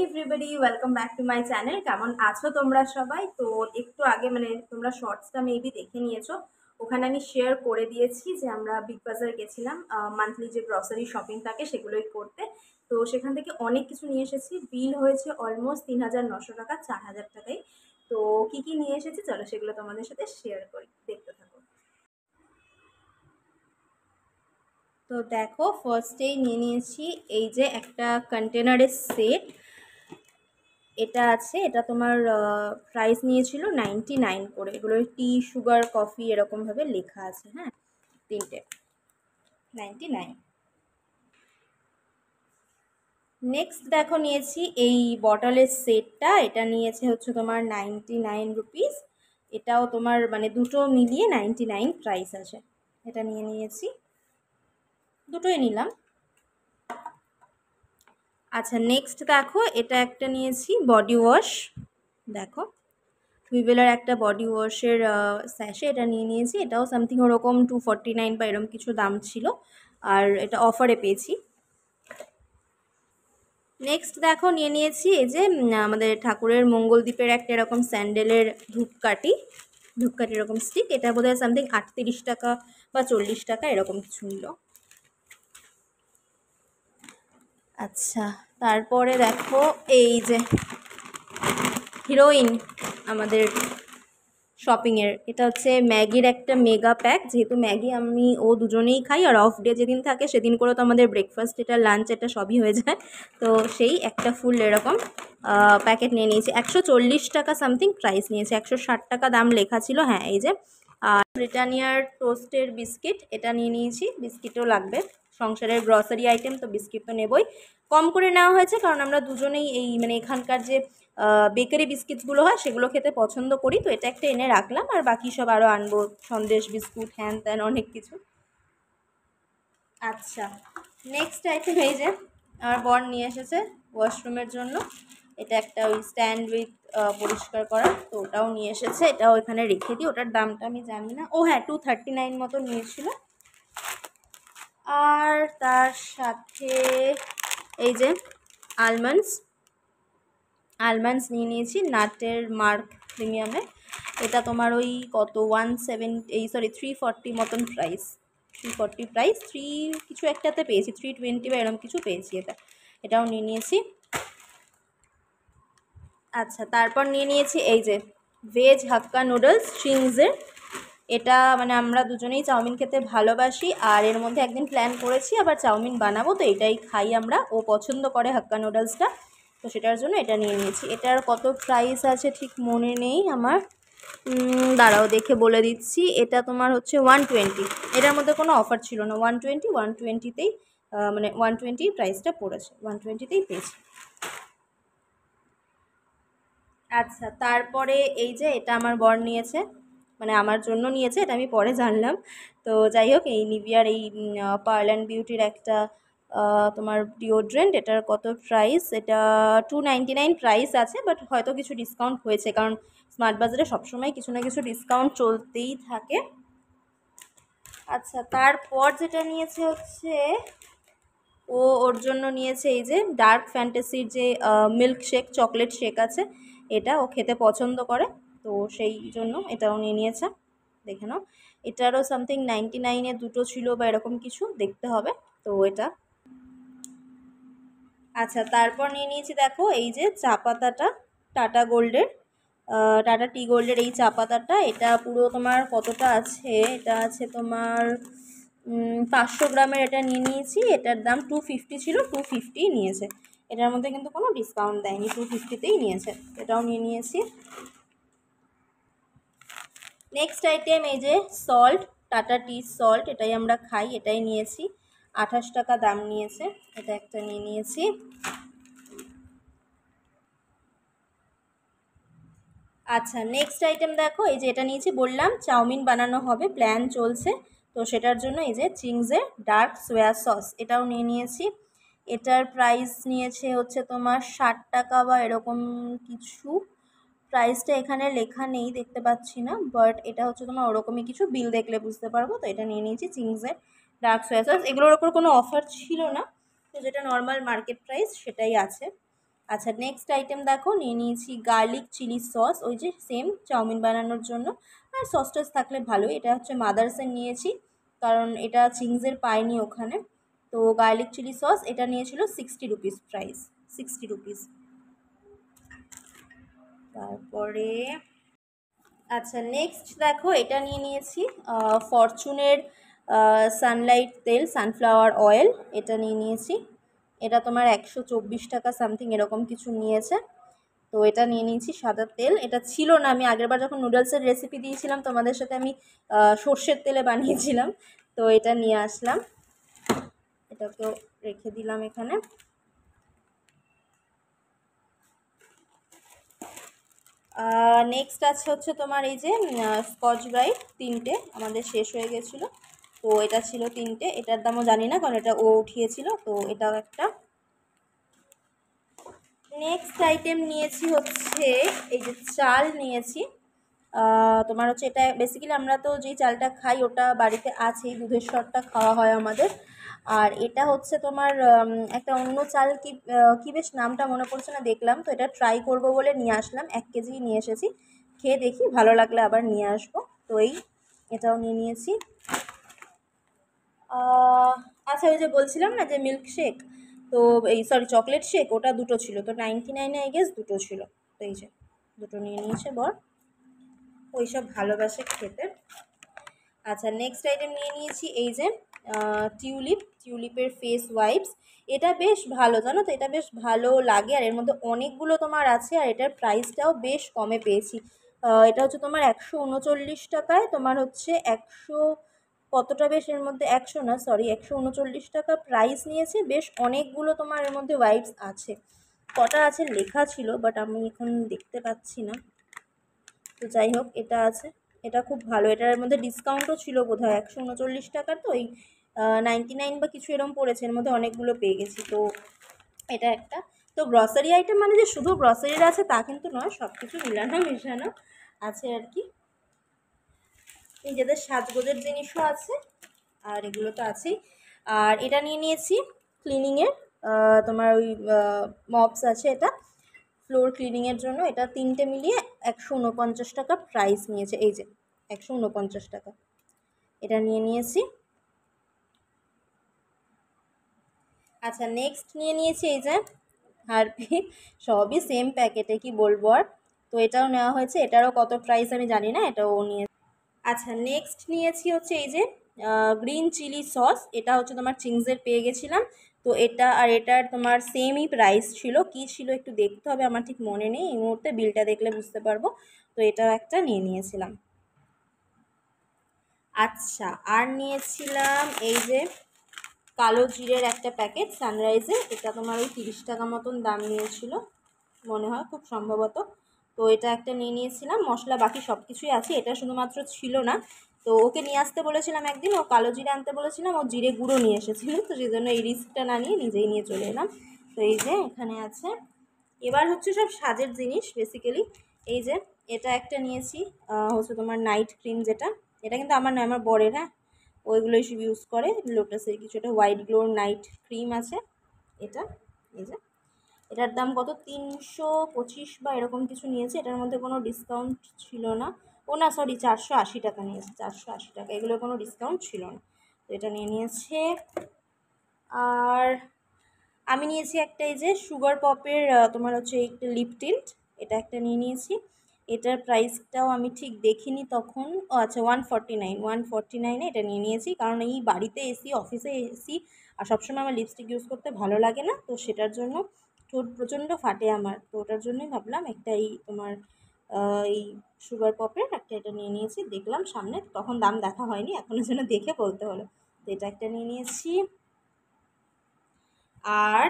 Everybody, welcome back to my channel. কেমন আছো তোমরা সবাই? তো একটু আগে তোমরা শর্টসটা মেবি দেখে নিয়েছো। ওখানে আমি শেয়ার করে দিয়েছি যে আমরা বিগ বাজার গেছিলাম মান্থলি যে গ্রসারি শপিং থাকে সেগুলোই করতে। তো সেখান থেকে অনেক কিছু নিয়ে এসেছি। বিল হয়েছে অলমোস্ট ৩,৯০০ টাকা, ৪,০০০ টাকায়। তো কি কি নিয়ে এসেছি চলো সেগুলো তোমাদের সাথে শেয়ার করি, দেখতে থাকো। তো দেখো, ফার্স্টেই নিয়ে নিয়েছি এই যে একটা কন্টেনারের সেট। এটা আছে, এটা তোমার প্রাইস নিয়েছিল 99 করে। এগুলো টি, সুগার, কফি এরকমভাবে লেখা আছে। হ্যাঁ, তিনটে 99। নেক্সট দেখো, নিয়েছি এই বটলের সেটটা। এটা নিয়েছে হচ্ছে তোমার 99 রুপিস। এটাও তোমার মানে দুটো মিলিয়ে 99 প্রাইস আছে। এটা নিয়ে নিয়েছি, দুটোই নিলাম। আচ্ছা, নেক্সট দেখো, এটা একটা নিয়েছি বডি ওয়াশ। দেখো, ভিভেলার একটা বডি ওয়াশের স্যাশে এটা নিয়ে নিয়েছি। এটাও সামথিং ওরকম 249 বা এরকম কিছু দাম ছিল, আর এটা অফারে পেয়েছি। নেক্সট দেখো, নিয়ে নিয়েছি এই যে আমাদের ঠাকুরের মঙ্গলদ্বীপের একটা এরকম স্যান্ডেলের ধূপকাঠি। এরকম স্টিক। এটা বোধহয় সামথিং 38 টাকা বা 40 টাকা এরকম কিছু নিল। আচ্ছা, তারপরে দেখো এই যে হিরোইন আমাদের শপিংয়ের, এটা হচ্ছে ম্যাগির একটা মেগা প্যাক। যেহেতু ম্যাগি আমি ও দুজনেই খাই, আর অফ ডে যেদিন থাকে সেদিন করে তো আমাদের ব্রেকফাস্ট, এটা লাঞ্চ, এটা সবই হয়ে যায়। তো সেই একটা ফুল এরকম প্যাকেট নিয়ে নিয়েছি। 140 টাকা সামথিং প্রাইস নিয়েছে, 160 টাকা দাম লেখা ছিল। হ্যাঁ, এই যে ব্রিটানিয়ার টোস্টের বিস্কিট, এটা নিয়ে নিয়েছি। বিস্কিটও লাগবে, সংসারের গ্রসারি আইটেম তো বিস্কিট তো নেবই। কম করে নেওয়া হয়েছে কারণ আমরা দুজনেই এই মানে এখানকার যে বেকারি বিস্কিটসগুলো হয় সেগুলো খেতে পছন্দ করি। তো এটা একটা এনে রাখলাম, আর বাকি সব আরও আনবো, সন্দেশ বিস্কুট হ্যান ত্যান অনেক কিছু। আচ্ছা, নেক্সট আইটেম এই যে আমার বর নিয়ে এসেছে ওয়াশরুমের জন্য। এটা একটা ওই স্ট্যান্ড উইথ পরিষ্কার করা, তো ওটাও নিয়ে এসেছে। এটাও এখানে রেখে দিই, ওটার দামটা আমি জানি না। ও হ্যাঁ, 239 মতো নিয়েছিল। আর তার সাথে এই যে আলমন্ডস নিয়ে নিয়েছি, নাটের মার্ক প্রিমিয়ামের। এটা তোমার ওই কত 340 মতন প্রাইস। 340 প্রাইস, কিছু একটাতে পেয়েছি, 320 বা এরকম কিছু পেয়েছি। এটাও নিয়ে নিয়েছি। আচ্ছা, তারপর নিয়ে নিয়েছি এই যে ভেজ হাক্কা নুডলস চিংসের। এটা মানে আমরা দুজনেই চাউমিন খেতে ভালোবাসি, আর এর মধ্যে একদিন প্ল্যান করেছি আবার চাউমিন বানাবো, তো এটাই খাই আমরা। ও পছন্দ করে হাক্কা নুডলসটা, তো সেটার জন্য এটা নিয়ে নিয়েছি। এটার কত প্রাইস আছে ঠিক মনে নেই আমার, দাঁড়াও দেখে বলে দিচ্ছি। এটা তোমার হচ্ছে 120। এটার মধ্যে কোনো অফার ছিল না। 120তেই মানে 120 প্রাইসটা পড়েছে, 120তেই পেয়েছি। আচ্ছা, তারপরে এই যে এটা আমার বর নিয়েছে, মানে আমার জন্য নিয়েছে, এটা আমি পরে জানলাম। তো যাই হোক, এই নিভিয়ার এই পার্ল অ্যান্ড বিউটির একটা তোমার ডিওড্রেন্ট। এটার কত প্রাইস? এটা 299 প্রাইস আছে, বাট হয়তো কিছু ডিসকাউন্ট হয়েছে, কারণ স্মার্ট বাজারে সবসময় কিছু না কিছু ডিসকাউন্ট চলতেই থাকে। আচ্ছা, তারপর যেটা নিয়েছে হচ্ছে ওর জন্য নিয়েছে এই যে ডার্ক ফ্যান্টাসির যে মিল্ক শেক, চকলেট শেক আছে। এটা ও খেতে পছন্দ করে, তো সেই জন্য এটাও নিয়ে নিয়েছে। দেখে নাও, এটারও সামথিং 99-এ দুটো ছিল বা এরকম কিছু, দেখতে হবে। তো এটা আচ্ছা, তারপর নিয়ে নিয়েছি দেখো এই যে চা পাতাটা, টাটা গোল্ডের, টাটা টি গোল্ডের এই চা পাতাটা। এটা পুরো তোমার কতটা আছে, এটা আছে তোমার 500 গ্রামের। এটা নিয়ে নিয়েছি, এটার দাম 250 ছিল, 250 নিয়েছে। এটার মধ্যে কিন্তু কোনো ডিসকাউন্ট দেয়নি, 250তেই নিয়েছে। এটাও নিয়ে নিয়েছি। নেক্সট আইটেম এই যে সল্ট, টাটা টি সল্ট, এটাই আমরা খাই, এটাই নিয়েছি। 28 টাকা দাম নিয়েছে, এটা একটা নিয়ে নিয়েছি। আচ্ছা, নেক্সট আইটেম দেখো এই যে এটা নিয়েছি, বললাম চাউমিন বানানো হবে, প্ল্যান চলছে, তো সেটার জন্য এই যে চিংসের ডার্ক সোয়া সস, এটাও নিয়ে নিয়েছি। এটার প্রাইস নিয়েছে হচ্ছে তোমার 60 টাকা বা এরকম কিছু। প্রাইসটা এখানে লেখা নেই, দেখতে পাচ্ছি না, বাট এটা হচ্ছে তোমার ওরকমই কিছু, বিল দেখলে বুঝতে পারবো। তো এটা নিয়ে নিয়েছি চিংসের ডার্ক সোয়া সস। এগুলোর ওপর কোনো অফার ছিল না, তো যেটা নর্মাল মার্কেট প্রাইস সেটাই আছে। আচ্ছা, নেক্সট আইটেম দেখো, নিয়ে নিয়েছি গার্লিক চিলি সস, ওই যে সেম চাউমিন বানানোর জন্য। আর সস টস থাকলে ভালোই। এটা হচ্ছে মাদার্সের নিয়েছি, কারণ এটা চিংসের পাইনি ওখানে। তো গার্লিক চিলি সস এটা নিয়েছিল 60 রুপিস প্রাইস, 60 রুপিস। তারপরে আচ্ছা, নেক্সট দেখো, এটা নিয়ে নিয়েছি ফরচুনের সানলাইট তেল, সানফ্লাওয়ার অয়েল, এটা নিয়ে নিয়েছি। এটা তোমার 124 টাকা সামথিং এরকম কিছু নিয়েছে। তো এটা নিয়ে নিয়েছি সাদা তেল। এটা ছিল না, আমি আগেরবার যখন নুডলসের রেসিপি দিয়েছিলাম তোমাদের সাথে, আমি সর্ষের তেলে বানিয়েছিলাম। তো এটা নিয়ে আসলাম, এটাকেও রেখে দিলাম এখানে। নেক্সট আছে হচ্ছে তোমার এই যে স্কচ ব্রাইট, 3টে আমাদের শেষ হয়ে গেছিলো। তো এটা ছিল 3টে, এটার দামও জানি না কারণ এটা ও উঠিয়েছিল। তো এটাও একটা। নেক্সট আইটেম নিয়েছি হচ্ছে এই যে চাল নিয়েছি। তোমার হচ্ছে এটা বেসিক্যালি আমরা তো যেই চালটা খাই ওটা বাড়িতে আছেই, দুধের স্বরটা খাওয়া হয় আমাদের। আর এটা হচ্ছে তোমার একটা অন্য চাল, কি বেশ নামটা মনে পড়ছে না, দেখলাম তো এটা ট্রাই করব বলে নিয়ে আসলাম। 1 কেজি নিয়ে এসেছি, খেয়ে দেখি ভালো লাগলে আবার নিয়ে আসবো। তো এটাও নিয়ে নিয়েছি। আচ্ছা, ওই যে বলছিলাম না যে মিল্ক শেক, তো এই সরি চকলেট শেক, ওটা দুটো ছিল, তো 99 আই গেস দুটো ছিল। তো এই যে দুটো নিয়ে নিয়েছে বর, ওইসব ভালোবাসে খেতে। আচ্ছা, নেক্সট আইটেম নিয়ে নিয়েছি এই যে টিউলিপের ফেস ওয়াইপস। এটা বেশ ভালো জানো তো, এটা বেশ ভালো লাগে, আর এর মধ্যে অনেকগুলো তোমার আছে, আর এটার প্রাইসটাও বেশ কমে পেয়েছি। এটা হচ্ছে তোমার 139 টাকায়, তোমার হচ্ছে 100 কতটা, বেশ এর মধ্যে 100 না সরি 139 টাকা প্রাইস নিয়েছে। বেশ অনেকগুলো তোমার এর মধ্যে ওয়াইপস আছে, কটা আছে লেখা ছিল বাট আমি এখন দেখতে পাচ্ছি না। তো যাই হোক, এটা আছে, এটা খুব ভালো। এটার মধ্যে ডিসকাউন্টও ছিল বোধহয় 139 টাকার, তো ওই 99 বা কিছু এরকম পড়েছে, এর মধ্যে অনেকগুলো পেয়ে গেছি। তো এটা একটা। তো গ্রসারি আইটেম মানে যে শুধু গ্রসারির আছে তা কিন্তু নয়, সব কিছু মিলানো মেশানো আছে আর কি। নিজেদের সাজগোজের জিনিসও আছে, আর এগুলো তো আছেই। আর এটা নিয়ে নিয়েছি ক্লিনিংয়ের, তোমার ওই মপস আছে, এটা ফ্লোর ক্লিনিংয়ের জন্য। এটা 3টে মিলিয়ে 149 টাকা প্রাইস নিয়েছে, এই যে 149 টাকা। এটা নিয়ে নিয়েছি। আচ্ছা, নেক্সট নিয়ে নিয়েছি এই যে হারপিক, সবই সেম প্যাকেটে, কি বলবো আর। তো এটাও নেওয়া হয়েছে, এটারও কত প্রাইস আমি জানি না, এটাও নিয়ে। আচ্ছা, নেক্সট নিয়েছি হচ্ছে এই যে গ্রিন চিলি সস। এটা হচ্ছে তোমার চিংসের পেয়ে গেছিলাম। তো এটা আর এটার তোমার সেমই প্রাইস ছিল, কি ছিল একটু দেখতে হবে, আমার ঠিক মনে নেই এই মুহূর্তে, বিলটা দেখলে বুঝতে পারবো। তো এটাও একটা নিয়ে নিয়েছিলাম। আচ্ছা, আর নিয়েছিলাম এই যে কালো জিরের একটা প্যাকেট সানরাইজের, এটা তোমার ওই 30 টাকা মতন দাম নিয়েছিল মনে হয়, খুব সম্ভবত। তো এটা একটা নিয়ে নিয়েছিলাম। মশলা বাকি সব কিছুই আছে, এটা শুধুমাত্র ছিল না। তো ওকে নিয়ে আসতে বলেছিলাম একদিন, ও কালো জিরে আনতে বলেছিলাম, ও জিরে গুঁড়ো নিয়ে এসেছিল, তো সেই জন্য এই রিস্কটা না নিয়ে নিজেই নিয়ে চলে এলাম। তো এই যে এখানে আছে। এবার হচ্ছে সব সাজের জিনিস বেসিক্যালি। এই যে এটা একটা নিয়েছি, হচ্ছে তোমার নাইট ক্রিম, যেটা এটা কিন্তু আমার নয়, আমার বরের। হ্যাঁ, ওইগুলোই সব ইউজ করে, লোটাসের কিছু একটা হোয়াইট গ্লোর নাইট ক্রিম আছে এটা। এই যে এটার দাম কত, 325 বা এরকম কিছু নিয়েছে, এটার মধ্যে কোনো ডিসকাউন্ট ছিল না। ও না সরি, 480 টাকা নিয়েছে, 480 টাকা, এগুলো কোনো ডিসকাউন্ট ছিল না। তো এটা নিয়ে নিয়েছে। আর আমি নিয়েছি একটা এই যে সুগার পপের তোমার হচ্ছে একটা লিপ টিন্ট, এটা একটা নিয়ে নিয়েছি। এটার প্রাইসটাও আমি ঠিক দেখিনি তখন। ও আচ্ছা, 149, 149-এ এটা নিয়ে নিয়েছি, কারণ এই বাড়িতে এসি, অফিসে এসি, আর সবসময় আমার লিপস্টিক ইউজ করতে ভালো লাগে না, তো সেটার জন্য ঠোঁট প্রচণ্ড ফাটে আমার, তো ওটার জন্যই ভাবলাম একটা এই তোমার এই সুগার পপের একটা এটা নিয়ে নিয়েছি। দেখলাম সামনে, তখন দাম দেখা হয়নি, এখনও যেন দেখে বলতে হলো। তো এটা একটা নিয়ে নিয়েছি। আর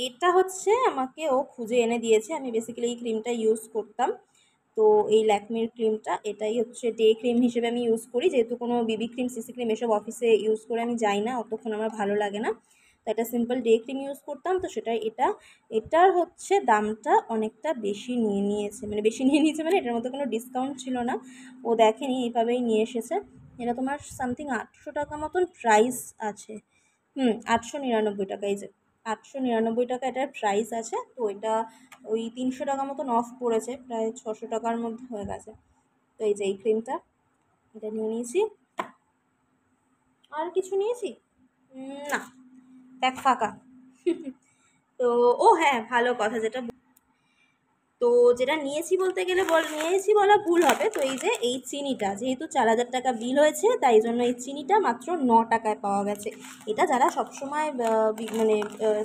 এটা হচ্ছে আমাকে ও খুঁজে এনে দিয়েছে, আমি বেসিক্যালি এই ক্রিমটা ইউজ করতাম। তো এই ল্যাকমির ক্রিমটা, এটাই হচ্ছে ডে ক্রিম হিসেবে আমি ইউজ করি, যেহেতু কোনো বিবি ক্রিম সিসি ক্রিম এসব অফিসে ইউজ করে আমি যাই না, অতক্ষণ আমার ভালো লাগে না। তো একটা সিম্পল ডে ক্রিম ইউজ করতাম, তো সেটা এটার হচ্ছে দামটা অনেকটা বেশি নিয়ে নিয়েছে, মানে বেশি নিয়ে নিয়েছে মানে এটার মধ্যে কোনো ডিসকাউন্ট ছিল না, ও দেখেনি, এইভাবেই নিয়ে এসেছে। এটা তোমার সামথিং 800 টাকা মতন প্রাইস আছে। 899 টাকা, এই যে 899 টাকা এটার প্রাইস আছে। তো এটা ওই 300 টাকা মতন অফ পড়েছে, প্রায় 600 টাকার মধ্যে হয়ে গেছে। তো এই যে এই ক্রিমটা, এটা নিয়ে নিয়েছি। আর কিছু নিয়েছি না, দেখ ফাঁকা। তো ও হ্যাঁ, ভালো কথা তো যেটা নিয়েছি বলতে গেলে নিয়েছি বলা ভুল হবে। তো এই যে এই চিনিটা, যেহেতু 4,000 টাকা বিল হয়েছে, তাই জন্য এই চিনিটা মাত্র 9 টাকায় পাওয়া গেছে। এটা যারা সবসময় মানে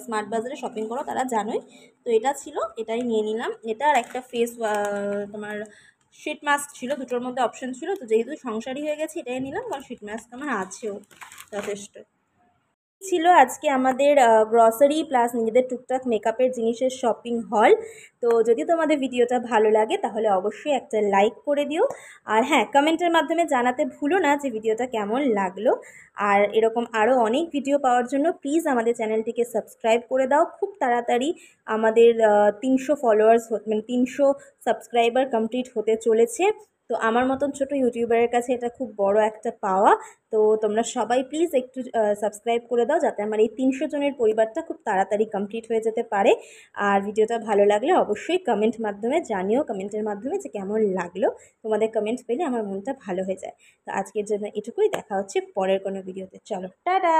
স্মার্ট বাজারে শপিং করো তারা জানোই। তো এটা ছিল, এটাই নিয়ে নিলাম। এটা আর একটা ফেস তোমার শিট মাস্ক ছিল, দুটোর মধ্যে অপশন ছিল। তো যেহেতু সংসারী হয়ে গেছে, এটাই নিলাম, কারণ শিট মাস্ক আমার আছেও যথেষ্ট। ছিল আজকে আমাদের গ্রসারি প্লাস নিজেদের টুকটাক মেকআপের জিনিসের শপিং হল। তো যদি তোমাদের ভিডিওটা ভালো লাগে তাহলে অবশ্যই একটা লাইক করে দিও। আর হ্যাঁ, কমেন্টের মাধ্যমে জানাতে ভুলো না যে ভিডিওটা কেমন লাগলো। আর এরকম আরও অনেক ভিডিও পাওয়ার জন্য প্লিজ আমাদের চ্যানেলটিকে সাবস্ক্রাইব করে দাও। খুব তাড়াতাড়ি আমাদের 300 ফলোয়ার্স, মানে 300 সাবস্ক্রাইবার কমপ্লিট হতে চলেছে। তো আমার মতন ছোট ইউটিউবারের কাছে এটা খুব বড় একটা পাওয়া। তো তোমরা সবাই প্লিজ একটু সাবস্ক্রাইব করে দাও, যাতে আমার এই 300 জনের পরিবারটা খুব তাড়াতাড়ি কমপ্লিট হয়ে যেতে পারে। আর ভিডিওটা ভালো লাগলে অবশ্যই কমেন্ট মাধ্যমে জানিও, কমেন্টের মাধ্যমে যে কেমন লাগলো। তোমাদের কমেন্ট পেলে আমার মনটা ভালো হয়ে যায়। তো আজকের জন্য এটুকুই, দেখা হচ্ছে পরের কোনো ভিডিওতে। চলো, টাটা।